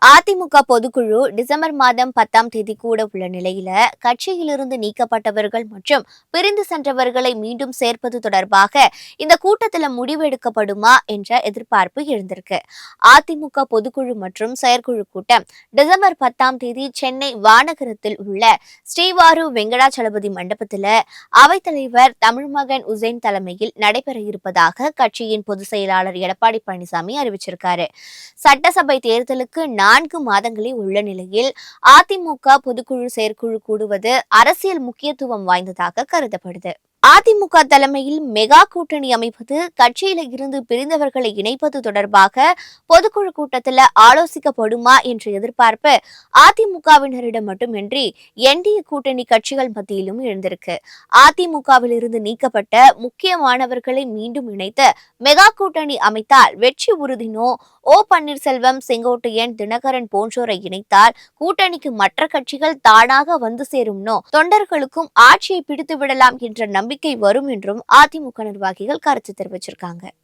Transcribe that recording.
அதிமுக பொதுக்குழு டிசம்பர் மாதம் 10ஆம் தேதி கூட உள்ள நிலையில கட்சியிலிருந்து நீக்கப்பட்டவர்கள் மற்றும் பிரிந்து சென்றவர்களை மீண்டும் சேர்ப்பது தொடர்பாக இந்த கூட்டத்தில் முடிவு எடுக்கப்படுமா என்ற எதிர்பார்ப்பு எழுந்திருக்கு. அதிமுக பொதுக்குழு மற்றும் செயற்குழு கூட்டம் டிசம்பர் 10ஆம் தேதி சென்னை வானகரத்தில் உள்ள ஸ்ரீவாரு வெங்கடாச்சலபதி மண்டபத்தில் அவைத்தலைவர் தமிழ்மகன் உசேன் தலைமையில் நடைபெற இருப்பதாக கட்சியின் பொதுச் செயலாளர் எடப்பாடி பழனிசாமி அறிவிச்சிருக்காரு. சட்டசபை தேர்தலுக்கு 4 மாதங்களே உள்ள நிலையில் அதிமுக பொதுக்குழு செயற்குழு கூடுவது அரசியல் முக்கியத்துவம் வாய்ந்ததாக கருதப்படுது. அதிமுக தலைமையில் மெகா கூட்டணி அமைப்பது, கட்சியில இருந்து பிரிந்தவர்களை இணைப்பது தொடர்பாக பொதுக்குழு கூட்டத்தில் ஆலோசிக்கப்படுமா என்ற எதிர்பார்ப்பு அதிமுகவினரிடம் மட்டுமின்றி என்டிஏ கூட்டணி கட்சிகள் மத்தியிலும் எழுந்திருக்கு. அதிமுகவில் இருந்து நீக்கப்பட்ட முக்கியமானவர்களை மீண்டும் இணைத்து மெகா கூட்டணி அமைத்தால் வெற்றி உறுதினோ, பன்னீர்செல்வம், செங்கோட்டையன், தினகரன் போன்றோரை இணைத்தால் கூட்டணிக்கு மற்ற கட்சிகள் தானாக வந்து சேரும்னோ, தொண்டர்களுக்கும் ஆட்சியை பிடித்து விடலாம் என்ற நம்பிக்கை வரும் என்றும் அதிமுக நிர்வாகிகள் கருத்து தெரிவிச்சிருக்காங்க.